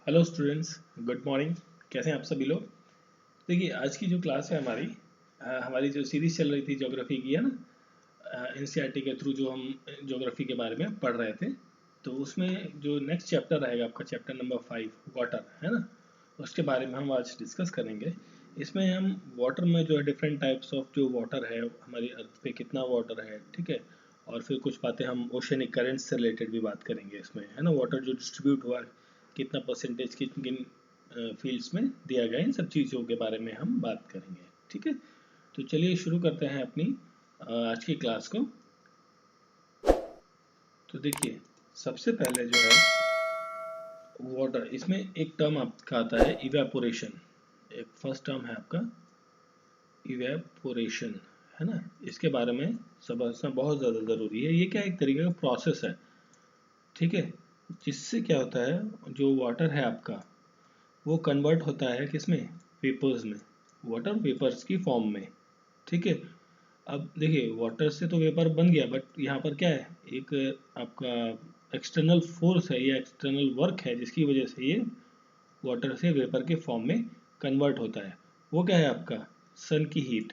Hello students, good morning. कैसे हैं आप सभी लोग। देखिए, आज की जो क्लास है हमारी जो सीरीज चल रही थी ज्योग्राफी की, है ना। एनसीईआरटी के थ्रू जो हम ज्योग्राफी के बारे में पढ़ रहे थे, तो उसमें जो नेक्स्ट चैप्टर रहेगा आपका चैप्टर नंबर 5 वाटर, है ना। उसके बारे में हम आज डिस्कस करेंगे। इसमें हम वाटर में जो है डिफरेंट टाइप्स ऑफ जो वाटर है, हमारी अर्थ पे कितना वाटर है, ठीक है। और फिर कुछ बातें हम ओशनिक करेंट्स से रिलेटेड भी बात करेंगे इसमें, है ना। वाटर जो डिस्ट्रीब्यूट हुआ है, कितना परसेंटेज किन किन फील्ड्स में दिया गया, इन सब चीज़ों के बारे में हम बात करेंगे, ठीक है। तो चलिए शुरू करते हैं अपनी आज की क्लास को। तो देखिए, सबसे पहले जो है वाटर, इसमें एक टर्म आपका आता है इवेपोरेशन। एक फर्स्ट टर्म है आपका इवेपोरेशन, है ना। इसके बारे में समझना बहुत ज़्यादा ज़रूरी है। ये क्या एक तरीके का प्रोसेस है, ठीक है, जिससे क्या होता है, जो वाटर है आपका वो कन्वर्ट होता है किसमें, वेपर्स में, वाटर वेपर्स की फॉर्म में, ठीक है। अब देखिए, वाटर से तो वेपर बन गया, बट यहाँ पर क्या है, एक आपका एक्सटर्नल फोर्स है या एक्सटर्नल वर्क है जिसकी वजह से ये वाटर से वेपर के फॉर्म में कन्वर्ट होता है। वो क्या है आपका, सन की हीट,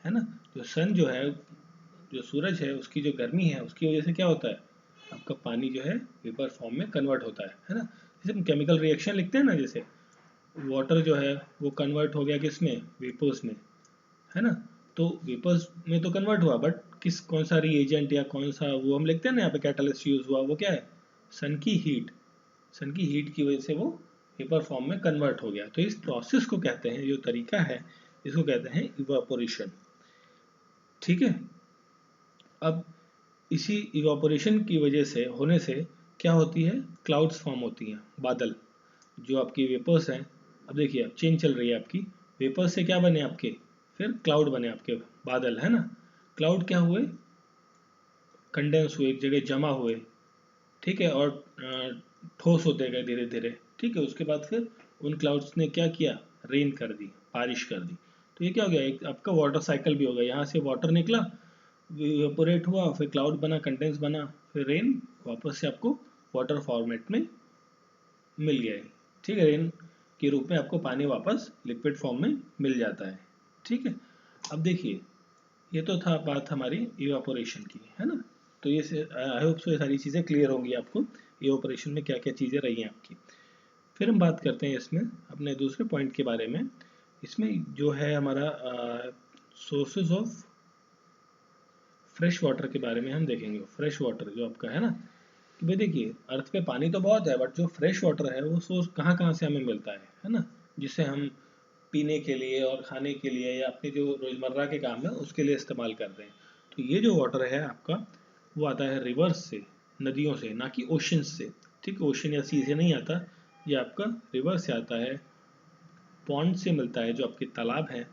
है ना। जो सन जो है, जो सूरज है, उसकी जो गर्मी है, उसकी वजह से क्या होता है, आपका पानी जो है वेपर फॉर्म में कन्वर्ट होता है ना। जैसे हम केमिकल रिएक्शन लिखते हैं ना, जैसे वाटर जो है वो कन्वर्ट हो गया किसमें, वेपर्स में, है ना। तो वेपर्स में तो कन्वर्ट हुआ, बट कौन सा रिएजेंट या कौन सा वो हम लिखते हैं ना, यहाँ पे कैटलिस्ट यूज हुआ, वो क्या है, सन की हीट। सन की हीट की वजह से वो वेपर फॉर्म में कन्वर्ट हो गया। तो इस प्रोसेस को कहते हैं, जो तरीका है, इसको कहते हैं इवापोरेशन, ठीक है। अब इसी इवापोरेशन की वजह से होने से क्या होती है, क्लाउड्स फॉर्म होती हैं, बादल। जो आपकी वेपर्स हैं, अब देखिए अब चेंज चल रही है आपकी, वेपर्स से क्या बने आपके, फिर क्लाउड बने आपके, बादल, है ना। क्लाउड क्या हुए, कंडेंस हुए, एक जगह जमा हुए, ठीक है, और ठोस होते गए धीरे धीरे, ठीक है। उसके बाद फिर उन क्लाउड्स ने क्या किया, रेन कर दी, बारिश कर दी। तो ये क्या हो गया, एक आपका वाटर साइकिल भी हो गया। यहाँ से वाटर निकला, इवेपोरेट हुआ, फिर क्लाउड बना, कंडेंस बना, फिर रेन वापस से आपको वाटर फॉर्मेट में मिल गया है, ठीक है। रेन के रूप में आपको पानी वापस लिक्विड फॉर्म में मिल जाता है, ठीक है। अब देखिए, ये तो था बात हमारी इवापोरेशन की, है ना। तो ये आई होप सो ये सारी चीज़ें क्लियर होंगी आपको, इवापोरेशन में क्या क्या चीज़ें रही हैं आपकी। फिर हम बात करते हैं इसमें अपने दूसरे पॉइंट के बारे में। इसमें जो है हमारा सोर्सेज ऑफ फ्रेश वाटर के बारे में हम देखेंगे। फ्रेश वाटर जो आपका है ना, कि भाई देखिए, अर्थ पे पानी तो बहुत है, बट जो फ्रेश वाटर है वो सोर्स कहाँ कहाँ से हमें मिलता है ना। जिसे हम पीने के लिए और खाने के लिए या अपने जो रोज़मर्रा के काम है उसके लिए इस्तेमाल करते हैं। तो ये जो वाटर है आपका, वो आता है रिवर्स से, नदियों से, ना कि ओशन से, ठीक है। ओशन या सी से नहीं आता, ये आपका रिवर से आता है, पॉन्ड से मिलता है, जो आपके तालाब हैं,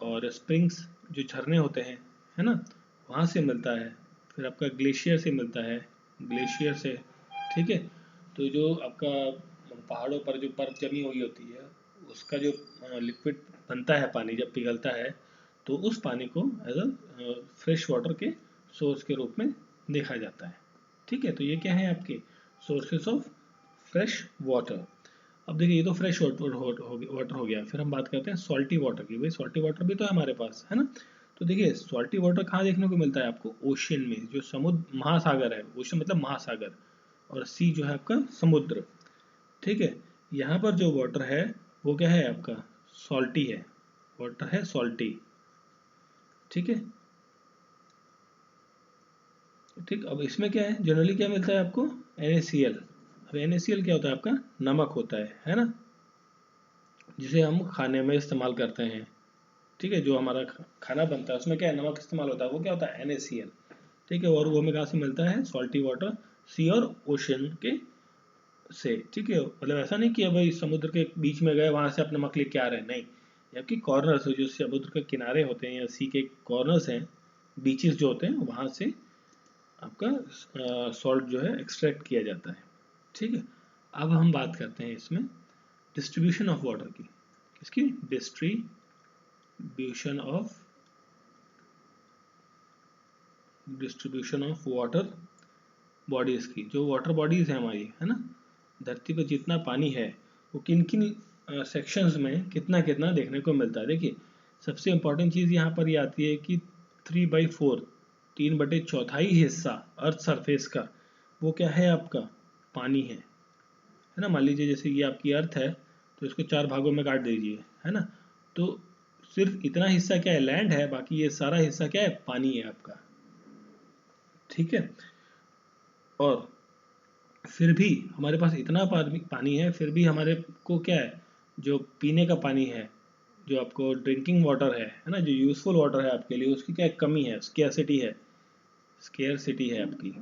और स्प्रिंग्स जो झरने होते हैं, है ना, वहाँ से मिलता है। फिर आपका ग्लेशियर से मिलता है, ग्लेशियर से, ठीक है। तो जो आपका पहाड़ों पर जो बर्फ जमी हुई होती है, उसका जो लिक्विड बनता है, पानी जब पिघलता है, तो उस पानी को एज अ फ्रेश वाटर के सोर्स के रूप में देखा जाता है, ठीक है। तो ये क्या है आपके सोर्सेस ऑफ फ्रेश वाटर। अब देखिए, ये तो फ्रेश वाटर हो गया। फिर हम बात करते हैं सॉल्टी वाटर की। भाई सॉल्टी वाटर भी तो है हमारे पास, है ना। तो देखिए, सॉल्टी वाटर कहाँ देखने को मिलता है आपको, ओशियन में, जो समुद्र महासागर है, ओशन मतलब महासागर, और सी जो है आपका समुद्र, ठीक है। यहाँ पर जो वाटर है वो क्या है आपका, सॉल्टी है, वाटर है सॉल्टी, ठीक है। ठीक, अब इसमें क्या है, जनरली क्या मिलता है आपको, NaCl। अब NaCl क्या होता है आपका, नमक होता है ना, जिसे हम खाने में इस्तेमाल करते हैं, ठीक है। जो हमारा खाना बनता है उसमें क्या है, नमक इस्तेमाल होता है, वो क्या होता है, NaCl, ठीक है। और वो हमें कहाँ से मिलता है, सॉल्टी वाटर, सी और ओशन के से, ठीक है। मतलब ऐसा नहीं कि भाई समुद्र के बीच में गए, वहां से अपने नमक लेके आ रहे हैं, नहीं। जबकि कॉर्नर्स, जो समुद्र के किनारे होते हैं या सी के कॉर्नर्स हैं, बीचेस जो होते हैं, वहां से आपका सॉल्ट जो है एक्सट्रैक्ट किया जाता है, ठीक है। अब हम बात करते हैं इसमें डिस्ट्रीब्यूशन ऑफ वाटर की। किसकी, of distribution of water bodies की। जो वाटर बॉडीज है हमारी, है ना, धरती पर जितना पानी है वो किन किन सेक्शंस में कितना कितना देखने को मिलता है। देखिए सबसे इम्पोर्टेंट चीज़ यहाँ पर ये आती है कि 3/4 3/4 हिस्सा अर्थ सरफेस का वो क्या है आपका पानी है ना। मान लीजिए जैसे ये आपकी अर्थ है तो इसको 4 भागों में काट दीजिए, है ना। तो सिर्फ इतना हिस्सा क्या है लैंड है, बाकी ये सारा हिस्सा क्या है पानी है आपका, ठीक है। और फिर भी हमारे पास इतना पानी है, फिर भी हमारे को क्या है जो पीने का पानी है, जो आपको ड्रिंकिंग वाटर है ना, जो यूजफुल वाटर है आपके लिए, उसकी क्या कमी है, स्केर्सिटी है, स्केर्सिटी है आपकी,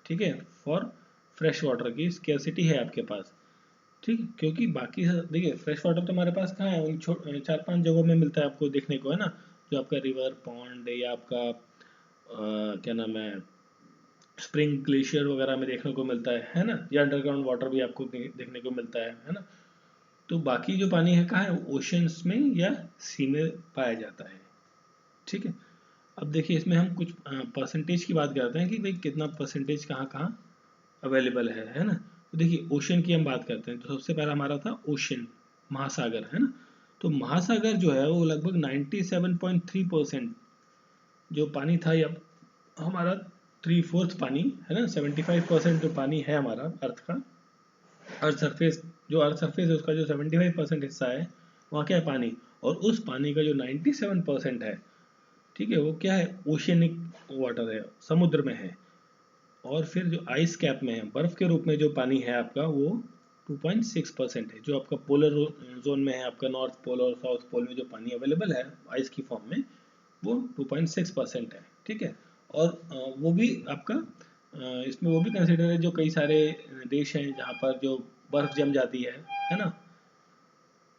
ठीक है। फॉर फ्रेश वाटर की स्केर्सिटी है आपके पास, ठीक है। क्योंकि बाकी देखिए फ्रेश वाटर तो हमारे पास कहाँ है, उन 4-5 जगहों में मिलता है आपको देखने को, है ना। जो आपका रिवर पॉन्ड या आपका क्या नाम है स्प्रिंग ग्लेशियर वगैरह में देखने को मिलता है ना। या अंडरग्राउंड वाटर भी आपको देखने को मिलता है ना। तो बाकी जो पानी है कहाँ है, ओशंस में या सी में पाया जाता है, ठीक है। अब देखिए इसमें हम कुछ परसेंटेज की बात करते हैं कि भाई कितना परसेंटेज कहाँ कहाँ अवेलेबल है ना। तो देखिए ओशन की हम बात करते हैं तो सबसे पहला हमारा था ओशन, महासागर, है ना। तो महासागर जो है वो लगभग 97.3% जो पानी था, या हमारा 3/4 पानी है ना, 75% जो पानी है हमारा अर्थ का, अर्थ सरफेस, जो अर्थ सरफेस है उसका जो 75% हिस्सा है वहाँ क्या है पानी, और उस पानी का जो 97% है, ठीक है, वो क्या है ओशियनिक वाटर है, समुद्र में है। और फिर जो आइस कैप में है, बर्फ के रूप में जो पानी है आपका वो 2.6% है। जो आपका पोलर जोन में है, आपका नॉर्थ पोल और साउथ पोल में जो पानी अवेलेबल है आइस की फॉर्म में वो 2.6% है, ठीक है। और वो भी आपका इसमें वो भी कंसिडर है जो कई सारे देश हैं जहाँ पर जो बर्फ जम जाती है ना,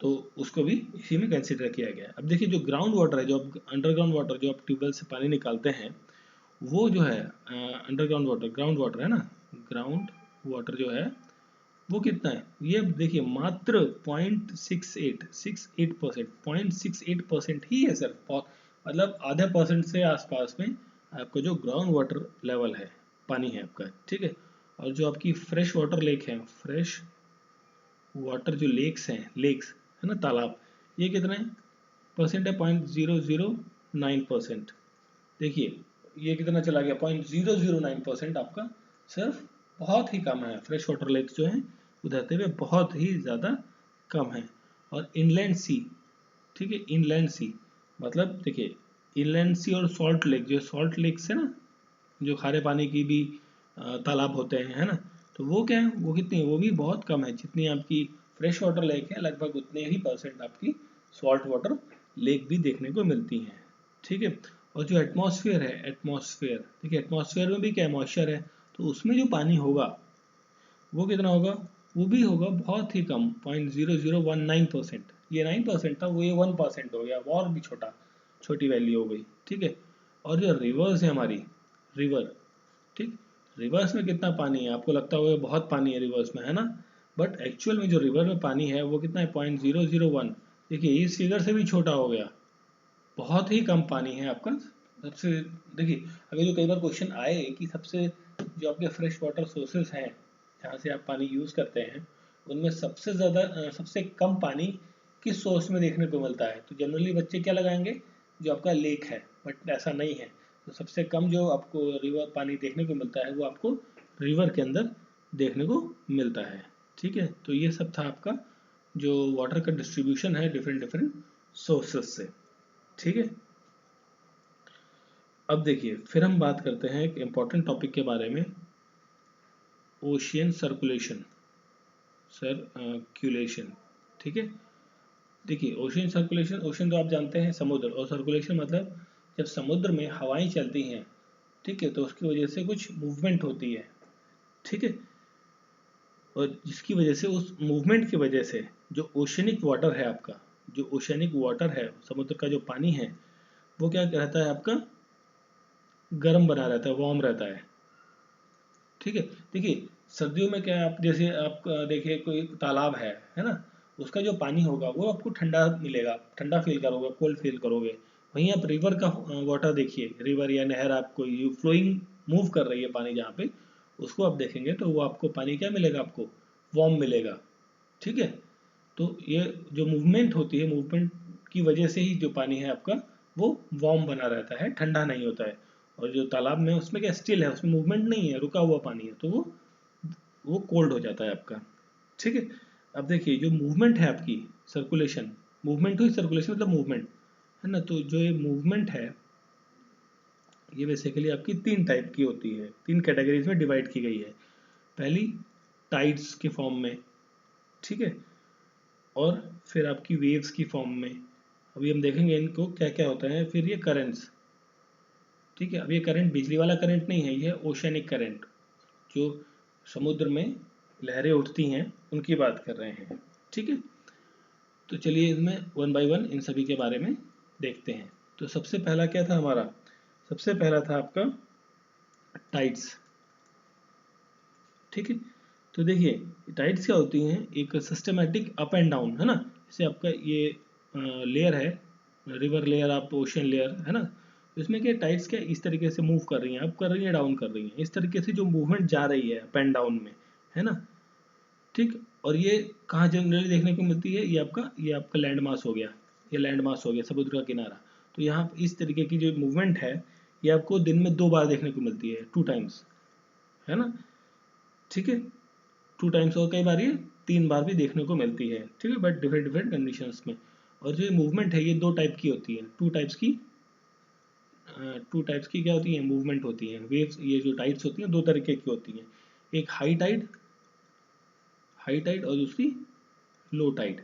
तो उसको भी इसी में कंसिडर किया गया है। अब देखिए जो ग्राउंड वाटर है, जो आप अंडरग्राउंड वाटर जो आप ट्यूबवेल से पानी निकालते हैं, वो जो है अंडरग्राउंड वाटर, ग्राउंड वाटर है ना, ग्राउंड वाटर जो है वो कितना है, ये देखिए मात्र 0.68% ही है सर। मतलब आधे परसेंट से आसपास में आपका जो ग्राउंड वाटर लेवल है पानी है आपका, ठीक है। और जो आपकी फ्रेश वाटर लेक है, फ्रेश वाटर जो लेक्स हैं, लेक्स है ना, तालाब, ये कितने परसेंट है, 0.009%। देखिए ये कितना चला गया, 0.009% आपका, सिर्फ बहुत ही कम है। फ्रेश वाटर लेक्स जो हैं उधरते हुए बहुत ही ज़्यादा कम है। और इनलैंड सी, ठीक है, इनलैंड सी मतलब देखिए इनलैंड सी और सॉल्ट लेक, जो सॉल्ट लेक्स है ना, जो खारे पानी की भी तालाब होते हैं, है ना, तो वो क्या है, वो कितनी है, वो भी बहुत कम है। जितनी आपकी फ्रेश वाटर लेक है लगभग उतने ही परसेंट आपकी सॉल्ट वाटर लेक भी देखने को मिलती हैं, ठीक है। और जो एटमॉस्फेयर है, एटमॉस्फेयर देखिए, एटमॉस्फेयर में भी क्या है, मॉइस्चर है, तो उसमें जो पानी होगा वो कितना होगा, वो भी होगा बहुत ही कम, 0.0019%। ये 9% था, वो ये 1% हो गया, और भी छोटी वैल्यू हो गई, ठीक है। और जो रिवर्स है हमारी, रिवर, ठीक, रिवर्स में कितना पानी है, आपको लगता होगा बहुत पानी है रिवर्स में, है ना, बट एक्चुअल में जो रिवर में पानी है वो कितना है, 0.001। देखिए इस फिगर से भी छोटा हो गया, बहुत ही कम पानी है आपका सबसे। देखिए अगर जो कई बार क्वेश्चन आए कि सबसे जो आपके फ्रेश वाटर सोर्सेस हैं जहाँ से आप पानी यूज़ करते हैं, उनमें सबसे ज़्यादा सबसे कम पानी किस सोर्स में देखने को मिलता है, तो जनरली बच्चे क्या लगाएंगे, जो आपका लेक है, बट ऐसा नहीं है। तो सबसे कम जो आपको रिवर पानी देखने को मिलता है वो आपको रिवर के अंदर देखने को मिलता है, ठीक है। तो ये सब था आपका जो वाटर का डिस्ट्रीब्यूशन है डिफरेंट डिफरेंट सोर्सेस से, ठीक है। अब देखिए फिर हम बात करते हैं एक इम्पॉर्टेंट टॉपिक के बारे में, ओशियन सर्कुलेशन, सर्कुलेशन, ठीक है। देखिए ओशियन सर्कुलेशन, ओशन तो आप जानते हैं समुद्र, और सर्कुलेशन मतलब जब समुद्र में हवाएं चलती हैं, ठीक है, तो उसकी वजह से कुछ मूवमेंट होती है, ठीक है। और जिसकी वजह से, उस मूवमेंट की वजह से जो ओशनिक वाटर है आपका, जो ओशनिक वाटर है समुद्र का जो पानी है, वो क्या रहता है आपका, गर्म बना रहता है, वार्म रहता है, ठीक है। देखिए सर्दियों में क्या है, आप जैसे आप देखिए कोई तालाब है ना, उसका जो पानी होगा वो आपको ठंडा मिलेगा, ठंडा फील करोगे, कोल्ड फील करोगे। वहीं आप रिवर का वाटर देखिए, रिवर या नहर आपको फ्लोइंग मूव कर रही है पानी जहाँ पे, उसको आप देखेंगे तो वो आपको पानी क्या मिलेगा, आपको वार्म मिलेगा। ठीक है, तो ये जो मूवमेंट होती है, मूवमेंट की वजह से ही जो पानी है आपका वो वार्म बना रहता है, ठंडा नहीं होता है। और जो तालाब में उसमें क्या स्टिल है, उसमें मूवमेंट नहीं है, रुका हुआ पानी है, तो वो कोल्ड हो जाता है आपका। ठीक है, अब देखिए जो मूवमेंट है आपकी, सर्कुलेशन, मूवमेंट हुई, सर्कुलेशन मतलब मूवमेंट है ना। तो जो ये मूवमेंट है ये बेसिकली आपकी तीन टाइप की होती है, तीन कैटेगरीज में डिवाइड की गई है। पहली टाइड्स के फॉर्म में, ठीक है, और फिर आपकी वेव्स की फॉर्म में। अभी हम देखेंगे इनको क्या क्या होता है। फिर ये करंट्स, ठीक है। अब ये करंट बिजली वाला करंट नहीं है, ये ओशनिक करंट, जो समुद्र में लहरें उठती हैं उनकी बात कर रहे हैं। ठीक है, तो चलिए इसमें वन बाय वन इन सभी के बारे में देखते हैं। तो सबसे पहला क्या था हमारा, सबसे पहला था आपका टाइड्स। ठीक है, तो देखिए टाइड्स क्या होती हैं, एक सिस्टमेटिक अप एंड डाउन, है ना। जैसे आपका ये लेयर है, रिवर लेयर, आप ओशन लेयर, है ना। तो इसमें क्या टाइड्स क्या इस तरीके से मूव कर रही हैं, अप कर रही हैं, डाउन कर रही हैं, इस तरीके से जो मूवमेंट जा रही है अप एंड डाउन में, है ना। ठीक, और ये कहाँ जनरली देखने को मिलती है, ये आपका लैंड मास हो गया, ये लैंड मास हो गया, समुद्र का किनारा। तो यहाँ इस तरीके की जो मूवमेंट है ये आपको दिन में 2 बार देखने को मिलती है, 2 टाइम्स, है ना। ठीक है, 2 टाइम्स, और कई बार ये 3 बार भी देखने को मिलती है। ठीक है, बट डिफरेंट डिफरेंट कंडीशंस में। और जो ये मूवमेंट है ये 2 टाइप की होती है, टू टाइप्स की क्या होती है, मूवमेंट होती है। वेव्स, ये जो टाइड्स होती हैं 2 तरीके की होती हैं, एक हाई टाइड और दूसरी लो टाइड।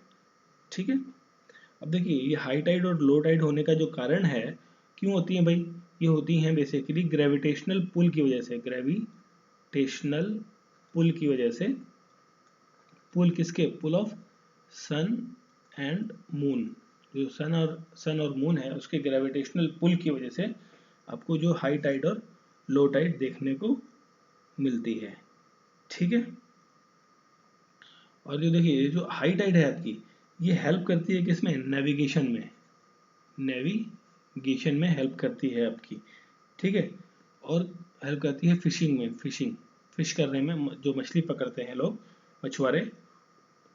ठीक है, अब देखिए ये हाई टाइड और लो टाइड होने का जो कारण है, क्यों होती है भाई, ये होती हैं बेसिकली ग्रेविटेशनल पुल की वजह से, ग्रेविटेशनल पुल की वजह से। पुल किसके, पुल ऑफ सन एंड मून, जो सन और मून है उसके ग्रेविटेशनल पुल की वजह से आपको जो हाई टाइड और लो टाइड देखने को मिलती है। ठीक है, और जो देखिए ये जो हाई टाइड है आपकी, ये हेल्प करती है किसमें, नेविगेशन में, नेविगेशन में हेल्प करती है आपकी। ठीक है, और हेल्प करती है फिशिंग में, फिश करने में, जो मछली पकड़ते हैं लोग, मछुआरे,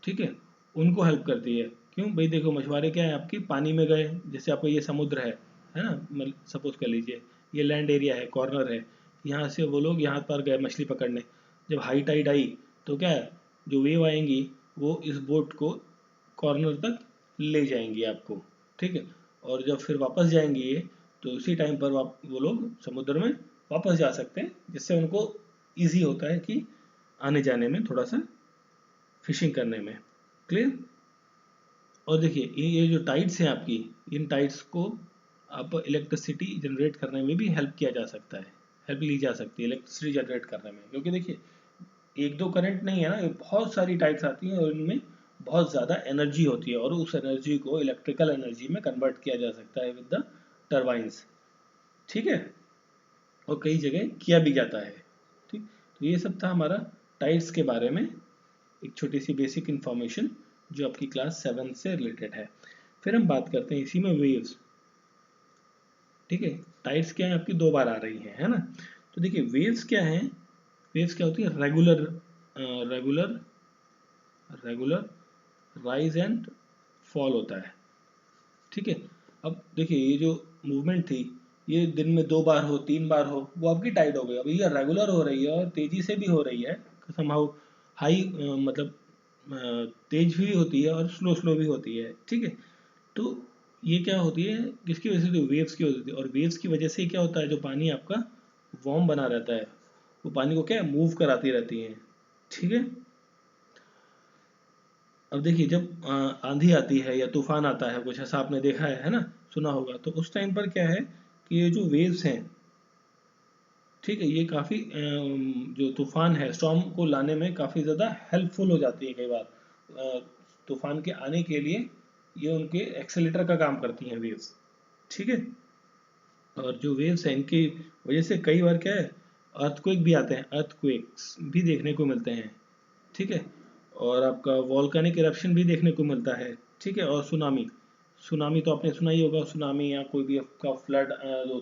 ठीक है, उनको हेल्प करती है। क्यों भाई, देखो मछुआरे क्या है आपकी, पानी में गए, जैसे आपका ये समुद्र है ना, सपोज कर लीजिए ये लैंड एरिया है, कॉर्नर है, यहाँ से वो लोग यहाँ पर गए मछली पकड़ने। जब हाई टाइड आई तो क्या है, जो वेव आएंगी वो इस बोट को कॉर्नर तक ले जाएंगी आपको। ठीक है, और जब फिर वापस जाएंगे ये, तो उसी टाइम पर वो लोग समुद्र में वापस जा सकते हैं, जिससे उनको ईजी होता है कि आने जाने में, थोड़ा सा फिशिंग करने में। क्लियर, और देखिए ये जो टाइड्स हैं आपकी, इन टाइड्स को आप इलेक्ट्रिसिटी जनरेट करने में भी हेल्प किया जा सकता है, हेल्प ली जा सकती है इलेक्ट्रिसिटी जनरेट करने में। क्योंकि देखिए एक दो करंट नहीं है ना, ये बहुत सारी टाइप्स आती हैं और इनमें बहुत ज़्यादा एनर्जी होती है, और उस एनर्जी को इलेक्ट्रिकल एनर्जी में कन्वर्ट किया जा सकता है विद द टर्बाइंस। ठीक है, और कई जगह किया भी जाता है। ठीक, तो ये सब था हमारा टाइड्स के बारे में एक छोटी सी बेसिक इन्फॉर्मेशन, जो आपकी क्लास 7 से रिलेटेड है। फिर हम बात करते हैं इसी में वेव्स। ठीक है, टाइड्स क्या है आपकी 2 बार आ रही है ना। तो देखिए वेव्स क्या है, वेव्स क्या होती है, regular regular rise and fall होता है। ठीक है, अब देखिए ये जो मूवमेंट थी, ये दिन में 2 बार हो, 3 बार हो, वो आपकी टाइड हो गई। अब ये रेगुलर हो रही है और तेजी से भी हो रही है, समहाउ हाई, मतलब तेज भी होती है और स्लो स्लो भी होती है। ठीक है, तो ये क्या होती है, किसकी वजह से, तो वेव्स की होती है। और वेव्स की वजह से क्या होता है, जो पानी आपका वार्म बना रहता है, वो पानी को क्या है, मूव कराती रहती है। ठीक है, अब देखिए जब आंधी आती है या तूफान आता है, कुछ ऐसा आपने देखा है ना, सुना होगा, तो उस टाइम पर क्या है कि ये जो वेव्स हैं, ठीक है, ये काफ़ी जो तूफान है, स्टॉर्म को लाने में काफ़ी ज़्यादा हेल्पफुल हो जाती है कई बार। तूफान के आने के लिए ये उनके एक्सेलेटर का काम करती हैं वेव्स। ठीक है, और जो वेव्स हैं इनकी वजह से कई बार क्या है, अर्थक्वेक भी आते हैं, अर्थक्वेक्स भी देखने को मिलते हैं। ठीक है, और आपका वॉल्केनिक इरप्शन भी देखने को मिलता है। ठीक है, और सुनामी, सुनामी तो आपने सुना ही होगा, सुनामी या कोई भी आपका फ्लड,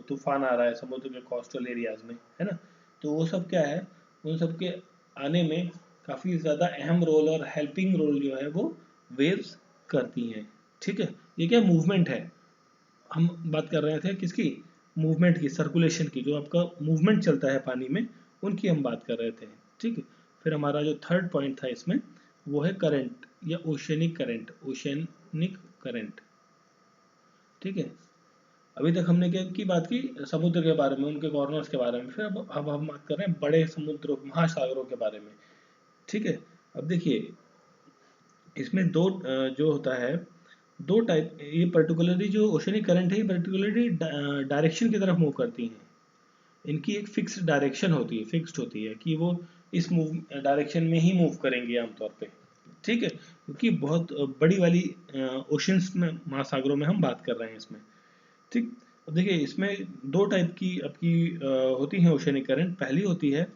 तूफान आ रहा है समुद्र के कोस्टल एरियाज में, है ना। तो वो सब क्या है, उन सब के आने में काफ़ी ज़्यादा अहम रोल और हेल्पिंग रोल जो है वो वेव्स करती हैं। ठीक है, ये क्या मूवमेंट है, हम बात कर रहे थे किसकी, मूवमेंट की, सर्कुलेशन की, जो आपका मूवमेंट चलता है पानी में, उनकी हम बात कर रहे थे। ठीक है, फिर हमारा जो थर्ड पॉइंट था इसमें वो है करंट या ओशनिक करंट, ओशनिक करंट। ठीक है, अभी तक हमने क्या की बात की, समुद्र के बारे में, उनके कॉर्नर्स के बारे में, फिर अब हम बात कर रहे हैं बड़े समुद्रों, महासागरों के बारे में। ठीक है, अब देखिए इसमें दो जो होता है, दो टाइप, ये पर्टिकुलरली जो ओशनिक करंट है ये पर्टिकुलरली डायरेक्शन की तरफ मूव करती हैं। इनकी एक फिक्स डायरेक्शन होती है, फिक्स्ड होती है कि वो इस मूव डायरेक्शन में ही मूव करेंगे आमतौर पे। ठीक है, क्योंकि बहुत बड़ी वाली ओशंस में, महासागरों में हम बात कर रहे हैं इसमें। ठीक, अब देखिए इसमें दो टाइप की आपकी होती हैं ओशनिक करंट। पहली होती है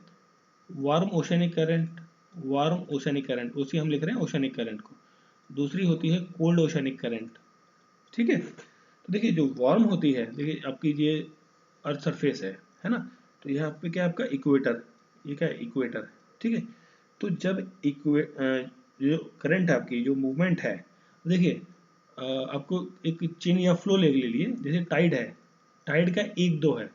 warm oceanic current, warm oceanic current, उसी हम लिख रहे हैं ओशनिक करंट को। दूसरी होती है कोल्ड ओशनिक करंट। ठीक है, तो देखिए जो वार्म होती है, देखिए आपकी ये अर्थ सरफेस है ना, तो यहाँ पे क्या है आपका इक्वेटर, ये क्या है इक्वेटर। ठीक है, तो जब जो करंट आपकी जो मूवमेंट है, देखिए आपको एक चेन या फ्लो ले लीजिए, जैसे टाइड है, टाइड का एक दो है,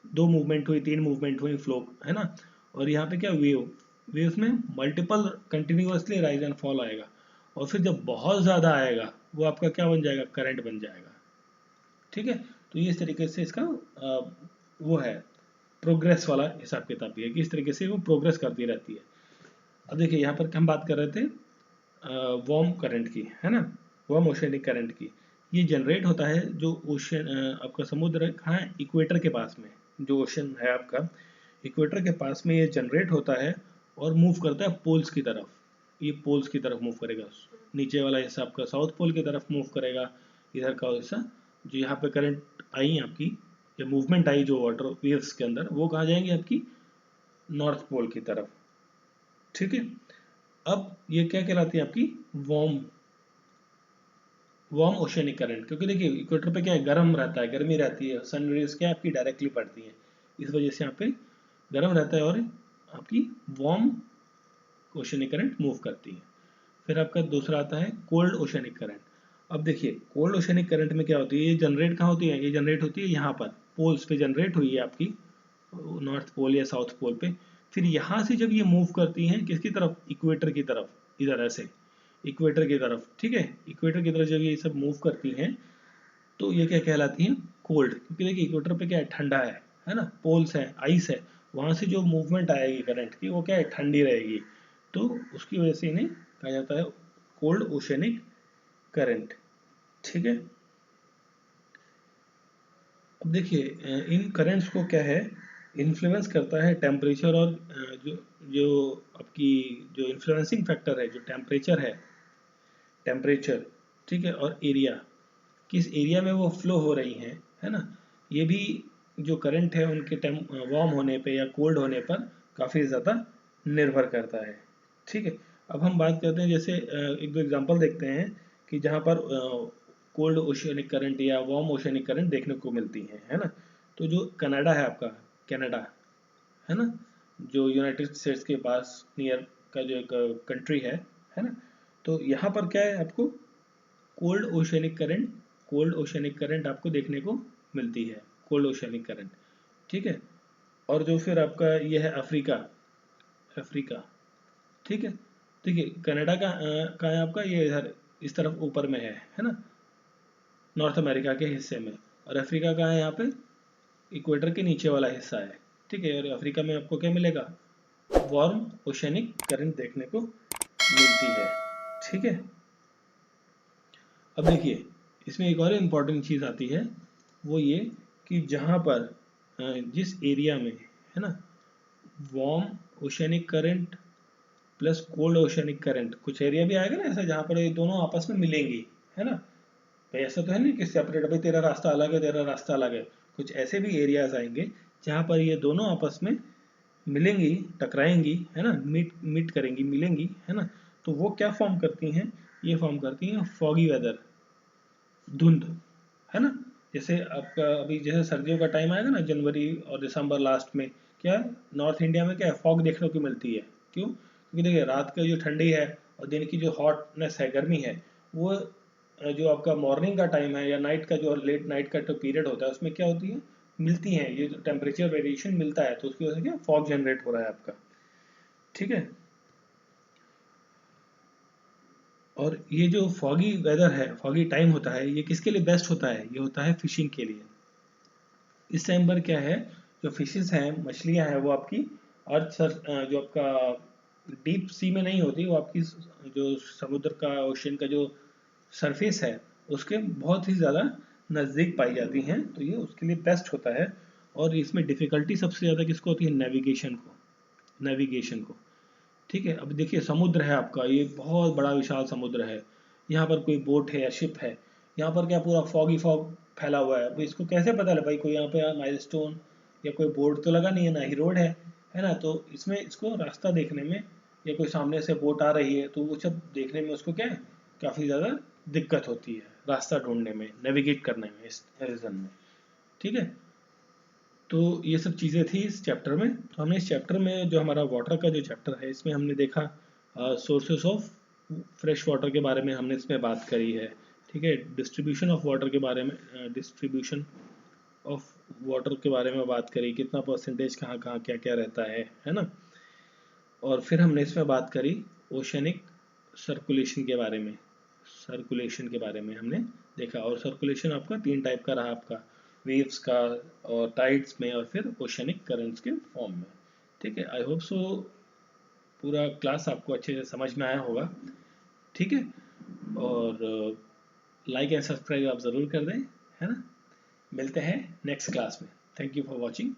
दो मूवमेंट हुई, तीन मूवमेंट हुई, फ्लो है ना, और यहाँ पे क्या वेव, वेव्स में multiple continuously rise and fall आएगा, और फिर जब बहुत ज़्यादा आएगा वो आपका क्या बन जाएगा, करंट बन जाएगा। ठीक है, तो ये इस तरीके से इसका वो है प्रोग्रेस वाला हिसाब किताब भी है कि इस तरीके से वो प्रोग्रेस करती रहती है। अब देखिए यहाँ पर हम बात कर रहे थे वार्म करंट की, है ना, वार्म ओशनिक करंट की। ये जनरेट होता है जो ओशन, आपका समुद्र कहाँ है, इक्वेटर के पास में, जो ओशन है आपका इक्वेटर के पास में ये जनरेट होता है और मूव करता है पोल्स की तरफ। ये पोल्स की तरफ मूव करेगा, नीचे वाला हिस्सा आपका साउथ पोल की तरफ मूव करेगा, इधर का हिस्सा जो यहाँ पे करंट आई आपकी, या मूवमेंट आई जो वाटर वेव्स के अंदर, वो कहाँ जाएंगी आपकी नॉर्थ पोल की तरफ। ठीक है, अब ये क्या कहलाती है आपकी वार्म, वार्म ओशनिक करंट, क्योंकि देखिए इक्वेटर पे क्या है, गर्म रहता है, गर्मी रहती है, सन रेज क्या आपकी डायरेक्टली पड़ती है, इस वजह से यहाँ पे गर्म रहता है और आपकी वार्म ओशनिक करंट मूव करती है। फिर आपका दूसरा आता है कोल्ड ओशनिक करंट। अब देखिए कोल्ड ओशनिक करंट में क्या होती है, ये जनरेट कहाँ होती है, ये जनरेट होती है यहाँ पर पोल्स पे जनरेट हुई है आपकी, नॉर्थ पोल या साउथ पोल पे। फिर यहाँ से जब ये मूव करती हैं किसकी तरफ, इक्वेटर की तरफ, इधर ऐसे इक्वेटर की तरफ। ठीक है, इक्वेटर की तरफ जब ये सब मूव करती हैं तो ये क्या कहलाती हैं, कोल्ड, क्योंकि देखिए इक्वेटर पे क्या है, ठंडा है ना, पोल्स है, आइस है, वहां से जो मूवमेंट आएगी करंट की वो क्या है, ठंडी रहेगी, तो उसकी वजह से इन्हें कहा जाता है कोल्ड ओशनिक करंट। ठीक है, अब देखिए इन करंट्स को क्या है, इन्फ्लुएंस करता है टेम्परेचर, और जो जो आपकी जो इन्फ्लुएंसिंग फैक्टर है, जो टेम्परेचर है, टेम्परेचर, ठीक है, और एरिया, किस एरिया में वो फ्लो हो रही हैं, है ना, ये भी जो करंट है उनके वार्म होने पे या कोल्ड होने पर काफ़ी ज़्यादा निर्भर करता है। ठीक है, अब हम बात करते हैं, जैसे एक दो एग्जांपल देखते हैं कि जहाँ पर कोल्ड ओशियनिक करंट या वार्म ओशियनिक करंट देखने को मिलती हैं, है ना, तो जो कनाडा है आपका, कनाडा, है ना, जो यूनाइटेड स्टेट्स के पास नियर का जो एक कंट्री है ना, तो यहाँ पर क्या है आपको cold oceanic current, cold oceanic current आपको देखने को मिलती है, कोल्ड ओशनिक करंट। ठीक है, और जो फिर आपका ये है अफ्रीका, अफ्रीका, ठीक है, देखिए कनाडा का है आपका, ये इधर इस तरफ ऊपर में है ना, नॉर्थ अमेरिका के हिस्से में, और अफ्रीका का है यहाँ पे इक्वेटर के नीचे वाला हिस्सा है। ठीक है, और अफ्रीका में आपको क्या मिलेगा, वार्म ओशनिक करंट देखने को मिलती है। ठीक है, अब देखिए इसमें एक और इम्पॉर्टेंट चीज़ आती है, वो ये कि जहाँ पर जिस एरिया में, है ना, warm oceanic current plus cold oceanic current, कुछ एरिया भी आएगा ना ऐसा जहाँ पर ये दोनों आपस में मिलेंगी, है ना, भाई ऐसा तो है नहीं कि सेपरेट, भाई तेरा रास्ता अलग है, तेरा रास्ता अलग है, कुछ ऐसे भी एरियाज आएंगे जहाँ पर ये दोनों आपस में मिलेंगी, टकराएंगी, है ना, मीट मीट करेंगी, मिलेंगी, है ना, तो वो क्या फॉर्म करती हैं, ये फॉर्म करती हैं फॉगी वेदर, धुंध, है ना, जैसे आपका अभी जैसे सर्दियों का टाइम आएगा ना, जनवरी और दिसंबर लास्ट में, क्या नॉर्थ इंडिया में क्या है, फॉग देखने को मिलती है, क्यों, क्योंकि देखिए रात का जो ठंडी है और दिन की जो हॉटनेस है, गर्मी है, वो जो आपका मॉर्निंग का टाइम है या नाइट का जो लेट नाइट का जो पीरियड होता है उसमें क्या होती है, मिलती हैं, ये जो टेम्परेचर वेरिएशन मिलता है, तो उसकी वजह से क्या फॉग जनरेट हो रहा है आपका। ठीक है, और ये जो फॉगी वेदर है, फॉगी टाइम होता है, ये किसके लिए बेस्ट होता है, ये होता है फिशिंग के लिए। इस टाइम पर क्या है, जो फिशेस हैं, मछलियां हैं, वो आपकी अर्थ सर जो आपका डीप सी में नहीं होती, वो आपकी जो समुद्र का, ओशन का जो सरफेस है, उसके बहुत ही ज़्यादा नज़दीक पाई जाती हैं, तो ये उसके लिए बेस्ट होता है। और इसमें डिफ़िकल्टी सबसे ज़्यादा किसको होती है, नेविगेशन को। ठीक है, अब देखिए समुद्र है आपका, ये बहुत बड़ा विशाल समुद्र है, यहाँ पर कोई बोट है या शिप है, यहाँ पर क्या पूरा फॉगी फॉग फैला हुआ है, अब इसको कैसे पता लगे भाई कोई यहाँ पे माइलस्टोन या कोई बोर्ड तो लगा नहीं है, ना ही रोड है ना, तो इसमें इसको रास्ता देखने में, या कोई सामने से बोट आ रही है तो वो सब देखने में उसको क्या है, काफ़ी ज़्यादा दिक्कत होती है रास्ता ढूंढने में, नेविगेट करने में इस रीजन में। ठीक है, तो ये सब चीज़ें थी इस चैप्टर में। तो हमने इस चैप्टर में, जो हमारा वाटर का जो चैप्टर है, इसमें हमने देखा सोर्सेस ऑफ फ्रेश वाटर के बारे में हमने इसमें बात करी है। ठीक है, डिस्ट्रीब्यूशन ऑफ वाटर के बारे में, डिस्ट्रीब्यूशन ऑफ वाटर के बारे में बात करी, कितना परसेंटेज कहाँ कहाँ क्या क्या रहता है ना। और फिर हमने इसमें बात करी ओशनिक सर्कुलेशन के बारे में, सर्कुलेशन के बारे में हमने देखा। और सर्कुलेशन आपका 3 टाइप का रहा, आपका वेव्स का, और टाइड्स में, और फिर ओशनिक करंट्स के फॉर्म में। ठीक है, आई होप सो पूरा क्लास आपको अच्छे से समझ में आया होगा। ठीक है, और लाइक एंड सब्सक्राइब आप ज़रूर कर दें, है ना। मिलते हैं नेक्स्ट क्लास में। Thank you for watching.